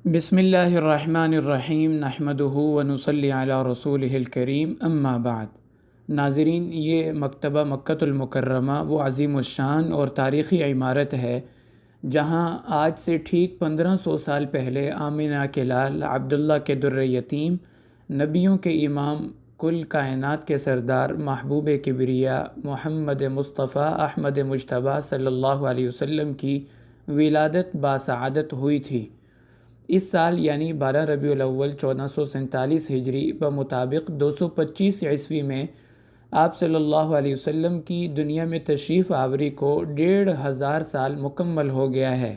بسم اللہ الرحمن الرحیم نحمدہ ونصلی علی رسولہ الکریم اما بعد۔ ناظرین، یہ مکتبہ مکۃ المکرمہ وہ عظیم الشان اور تاریخی عمارت ہے جہاں آج سے ٹھیک 1500 سال پہلے آمنہ کے لال عبداللہ کے در یتیم، نبیوں کے امام، کل کائنات کے سردار، محبوب کبریا محمد مصطفیٰ احمد مجتبیٰ صلی اللہ علیہ وسلم کی ولادت باسعادت ہوئی تھی۔ اس سال یعنی 12 ربیع الاول 1447 ہجری بمطابق 225 عیسوی میں آپ صلی اللہ علیہ وسلم کی دنیا میں تشریف آوری کو 1500 سال مکمل ہو گیا ہے۔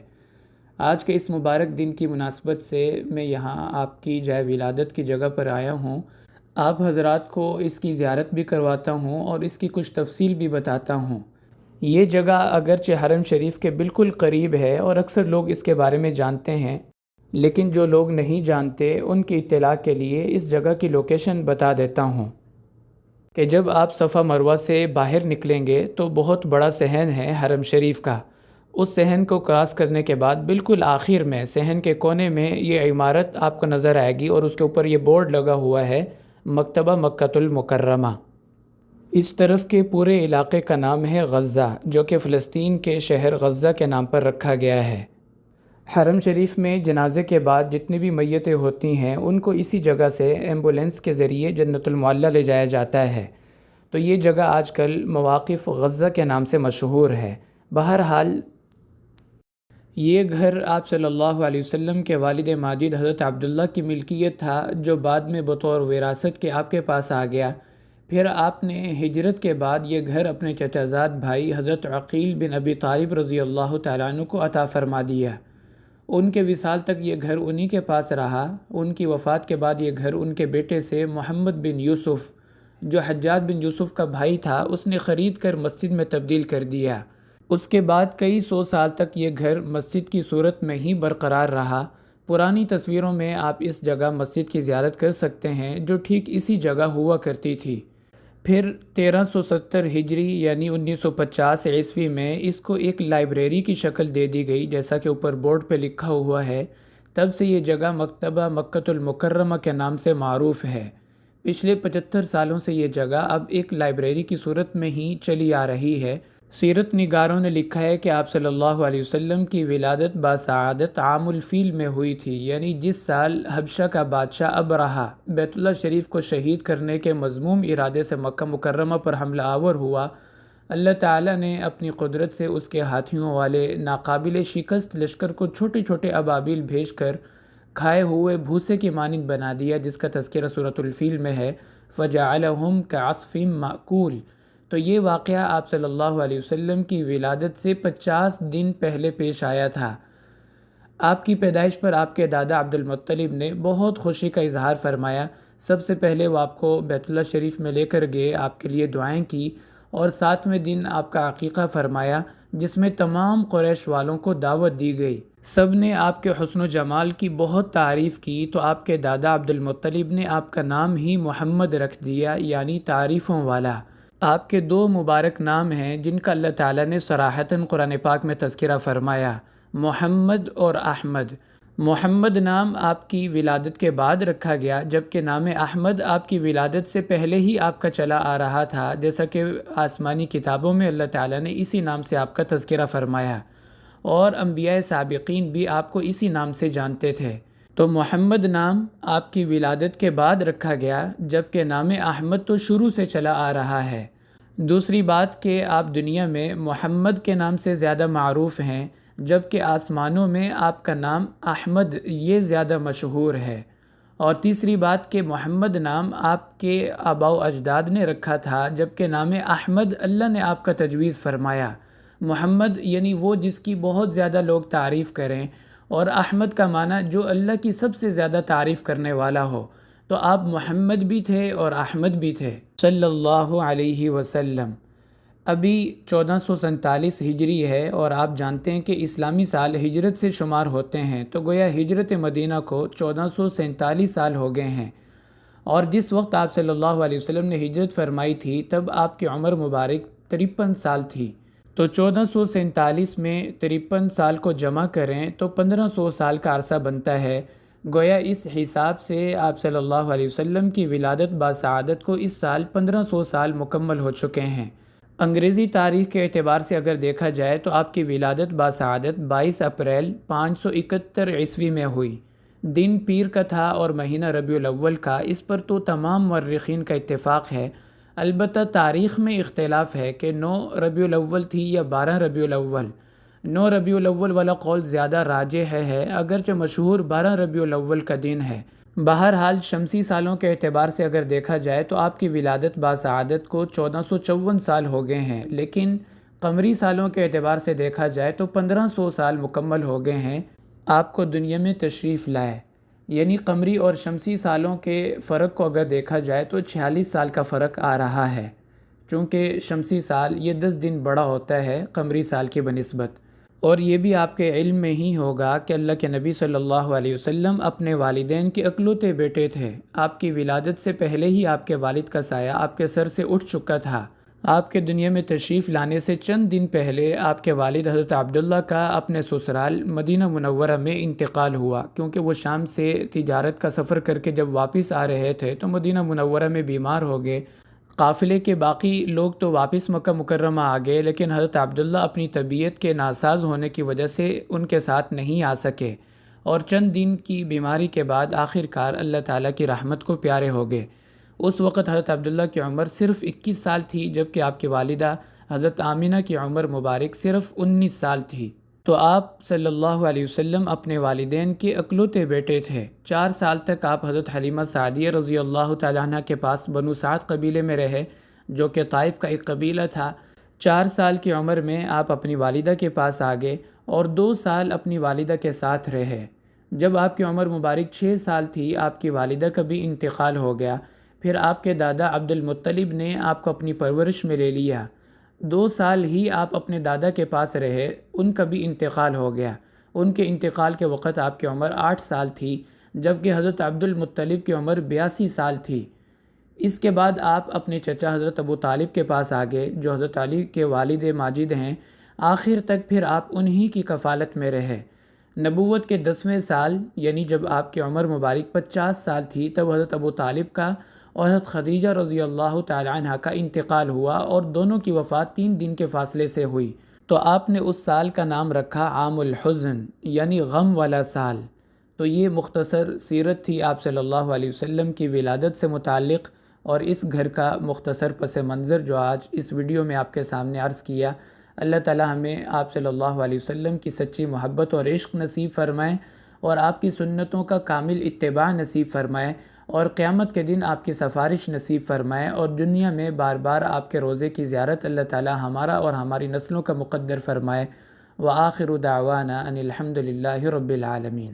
آج کے اس مبارک دن کی مناسبت سے میں یہاں آپ کی جائے ولادت کی جگہ پر آیا ہوں۔ آپ حضرات کو اس کی زیارت بھی کرواتا ہوں اور اس کی کچھ تفصیل بھی بتاتا ہوں۔ یہ جگہ اگرچہ حرم شریف کے بالکل قریب ہے اور اکثر لوگ اس کے بارے میں جانتے ہیں، لیکن جو لوگ نہیں جانتے ان کی اطلاع کے لیے اس جگہ کی لوکیشن بتا دیتا ہوں کہ جب آپ صفا مروہ سے باہر نکلیں گے تو بہت بڑا صحن ہے حرم شریف کا۔ اس صحن کو کراس کرنے کے بعد بالکل آخر میں صحن کے کونے میں یہ عمارت آپ کو نظر آئے گی اور اس کے اوپر یہ بورڈ لگا ہوا ہے مکتبہ مکۃ المکرمہ۔ اس طرف کے پورے علاقے کا نام ہے غزہ، جو کہ فلسطین کے شہر غزہ کے نام پر رکھا گیا ہے۔ حرم شریف میں جنازے کے بعد جتنی بھی میتیں ہوتی ہیں ان کو اسی جگہ سے ایمبولینس کے ذریعے جنت المعلیٰ لے جایا جاتا ہے، تو یہ جگہ آج کل مواقف غزہ کے نام سے مشہور ہے۔ بہرحال یہ گھر آپ صلی اللہ علیہ وسلم کے والد ماجد حضرت عبداللہ کی ملکیت تھا، جو بعد میں بطور وراثت کے آپ کے پاس آ گیا۔ پھر آپ نے ہجرت کے بعد یہ گھر اپنے چچا زاد بھائی حضرت عقیل بن ابی طالب رضی اللہ تعالیٰ عنہ کو عطا فرما دیا۔ ان کے وصال تک یہ گھر انہی کے پاس رہا۔ ان کی وفات کے بعد یہ گھر ان کے بیٹے سے محمد بن یوسف، جو حجاج بن یوسف کا بھائی تھا، اس نے خرید کر مسجد میں تبدیل کر دیا۔ اس کے بعد کئی سو سال تک یہ گھر مسجد کی صورت میں ہی برقرار رہا۔ پرانی تصویروں میں آپ اس جگہ مسجد کی زیارت کر سکتے ہیں، جو ٹھیک اسی جگہ ہوا کرتی تھی۔ پھر 1370 ہجری یعنی 1950 عیسوی میں اس کو ایک لائبریری کی شکل دے دی گئی، جیسا کہ اوپر بورڈ پہ لکھا ہوا ہے۔ تب سے یہ جگہ مکتبہ مکۃ المکرمہ کے نام سے معروف ہے۔ پچھلے 75 سالوں سے یہ جگہ اب ایک لائبریری کی صورت میں ہی چلی آ رہی ہے۔ سیرت نگاروں نے لکھا ہے کہ آپ صلی اللہ علیہ وسلم کی ولادت باسعادت عام الفیل میں ہوئی تھی، یعنی جس سال حبشہ کا بادشاہ ابرہہ بیت اللہ شریف کو شہید کرنے کے مذموم ارادے سے مکہ مکرمہ پر حملہ آور ہوا، اللہ تعالیٰ نے اپنی قدرت سے اس کے ہاتھیوں والے ناقابل شکست لشکر کو چھوٹے چھوٹے ابابیل بھیج کر کھائے ہوئے بھوسے کی مانند بنا دیا، جس کا تذکرہ سورۃ الفیل میں ہے، فَجَعَلَهُمْ كَعَصْفٍ مَأْكُولٍ۔ تو یہ واقعہ آپ صلی اللہ علیہ وسلم کی ولادت سے 50 دن پہلے پیش آیا تھا۔ آپ کی پیدائش پر آپ کے دادا عبد المطلب نے بہت خوشی کا اظہار فرمایا۔ سب سے پہلے وہ آپ کو بیت اللہ شریف میں لے کر گئے، آپ کے لیے دعائیں کی اور 7ویں دن آپ کا عقیقہ فرمایا، جس میں تمام قریش والوں کو دعوت دی گئی۔ سب نے آپ کے حسن و جمال کی بہت تعریف کی، تو آپ کے دادا عبد المطلب نے آپ کا نام ہی محمد رکھ دیا، یعنی تعریفوں والا۔ آپ کے 2 مبارک نام ہیں جن کا اللہ تعالیٰ نے صراحتاً قرآن پاک میں تذکرہ فرمایا، محمد اور احمد۔ محمد نام آپ کی ولادت کے بعد رکھا گیا، جبکہ نام احمد آپ کی ولادت سے پہلے ہی آپ کا چلا آ رہا تھا، جیسا کہ آسمانی کتابوں میں اللہ تعالیٰ نے اسی نام سے آپ کا تذکرہ فرمایا، اور انبیاء سابقین بھی آپ کو اسی نام سے جانتے تھے۔ تو محمد نام آپ کی ولادت کے بعد رکھا گیا، جبکہ نام احمد تو شروع سے چلا آ رہا ہے۔ دوسری بات کہ آپ دنیا میں محمد کے نام سے زیادہ معروف ہیں، جبکہ آسمانوں میں آپ کا نام احمد یہ زیادہ مشہور ہے۔ اور تیسری بات کہ محمد نام آپ کے آباء و اجداد نے رکھا تھا، جبکہ نام احمد اللہ نے آپ کا تجویز فرمایا۔ محمد یعنی وہ جس کی بہت زیادہ لوگ تعریف کریں، اور احمد کا معنی جو اللہ کی سب سے زیادہ تعریف کرنے والا ہو، تو آپ محمد بھی تھے اور احمد بھی تھے صلی اللہ علیہ وسلم۔ ابھی 1447 ہجری ہے اور آپ جانتے ہیں کہ اسلامی سال ہجرت سے شمار ہوتے ہیں، تو گویا ہجرت مدینہ کو 1447 سال ہو گئے ہیں، اور جس وقت آپ صلی اللہ علیہ وسلم نے ہجرت فرمائی تھی تب آپ کی عمر مبارک 53 سال تھی۔ تو 1447 میں 53 سال کو جمع کریں تو 1500 سال کا عرصہ بنتا ہے۔ گویا اس حساب سے آپ صلی اللہ علیہ وسلم کی ولادت باسعادت کو اس سال 1500 سال مکمل ہو چکے ہیں۔ انگریزی تاریخ کے اعتبار سے اگر دیکھا جائے تو آپ کی ولادت باسعادت 22 اپریل 571 عیسوی میں ہوئی۔ دن پیر کا تھا اور مہینہ ربیع الاول کا، اس پر تو تمام مورخین کا اتفاق ہے۔ البتہ تاریخ میں اختلاف ہے کہ 9 ربیع الاول تھی یا 12 ربیع الاول۔ 9 ربیع الاول والا قول زیادہ راجح ہے، اگرچہ مشہور 12 ربیع الاول کا دن ہے۔ بہرحال شمسی سالوں کے اعتبار سے اگر دیکھا جائے تو آپ کی ولادت باسعادت کو 1454 سال ہو گئے ہیں، لیکن قمری سالوں کے اعتبار سے دیکھا جائے تو 1500 سال مکمل ہو گئے ہیں آپ کو دنیا میں تشریف لائے۔ یعنی قمری اور شمسی سالوں کے فرق کو اگر دیکھا جائے تو 46 سال کا فرق آ رہا ہے، چونکہ شمسی سال یہ 10 دن بڑا ہوتا ہے قمری سال کی بنسبت۔ اور یہ بھی آپ کے علم میں ہی ہوگا کہ اللہ کے نبی صلی اللہ علیہ وسلم اپنے والدین کے اکلوتے بیٹے تھے۔ آپ کی ولادت سے پہلے ہی آپ کے والد کا سایہ آپ کے سر سے اٹھ چکا تھا۔ آپ کے دنیا میں تشریف لانے سے چند دن پہلے آپ کے والد حضرت عبداللہ کا اپنے سسرال مدینہ منورہ میں انتقال ہوا، کیونکہ وہ شام سے تجارت کا سفر کر کے جب واپس آ رہے تھے تو مدینہ منورہ میں بیمار ہو گئے۔ قافلے کے باقی لوگ تو واپس مکہ مکرمہ آ گئے، لیکن حضرت عبداللہ اپنی طبیعت کے ناساز ہونے کی وجہ سے ان کے ساتھ نہیں آ سکے، اور چند دن کی بیماری کے بعد آخر کار اللہ تعالیٰ کی رحمت کو پیارے ہو گئے۔ اس وقت حضرت عبداللہ کی عمر صرف 21 سال تھی، جبکہ آپ کی والدہ حضرت آمینہ کی عمر مبارک صرف 19 سال تھی۔ تو آپ صلی اللہ علیہ وسلم اپنے والدین کے اکلوتے بیٹے تھے۔ 4 سال تک آپ حضرت حلیمہ سعدیہ رضی اللہ تعالیٰ عنہ کے پاس بنو سعد قبیلے میں رہے، جو کہ طائف کا ایک قبیلہ تھا۔ 4 سال کی عمر میں آپ اپنی والدہ کے پاس آ گئے اور 2 سال اپنی والدہ کے ساتھ رہے۔ جب آپ کی عمر مبارک 6 سال تھی، آپ کی والدہ کا بھی انتقال ہو گیا۔ پھر آپ کے دادا عبد المطلب نے آپ کو اپنی پرورش میں لے لیا۔ 2 سال ہی آپ اپنے دادا کے پاس رہے، ان کا بھی انتقال ہو گیا۔ ان کے انتقال کے وقت آپ کی عمر 8 سال تھی، جبکہ حضرت عبد المطلب کی عمر 82 سال تھی۔ اس کے بعد آپ اپنے چچا حضرت ابو طالب کے پاس آ گئے، جو حضرت علی کے والد ماجد ہیں۔ آخر تک پھر آپ انہی کی کفالت میں رہے۔ نبوت کے 10ویں سال، یعنی جب آپ کی عمر مبارک 50 سال تھی، تب حضرت ابو طالب کا اور حضرت خدیجہ رضی اللہ تعالی عنہ کا انتقال ہوا، اور دونوں کی وفات 3 دن کے فاصلے سے ہوئی۔ تو آپ نے اس سال کا نام رکھا عام الحزن، یعنی غم والا سال۔ تو یہ مختصر سیرت تھی آپ صلی اللہ علیہ وسلم کی ولادت سے متعلق، اور اس گھر کا مختصر پس منظر جو آج اس ویڈیو میں آپ کے سامنے عرض کیا۔ اللہ تعالی ہمیں آپ صلی اللہ علیہ وسلم کی سچی محبت اور عشق نصیب فرمائے، اور آپ کی سنتوں کا کامل اتباع نصیب فرمائے، اور قیامت کے دن آپ کی سفارش نصیب فرمائے، اور دنیا میں بار بار آپ کے روضے کی زیارت اللہ تعالی ہمارا اور ہماری نسلوں کا مقدر فرمائے۔ وآخر دعوانا ان الحمد للہ رب العالمین۔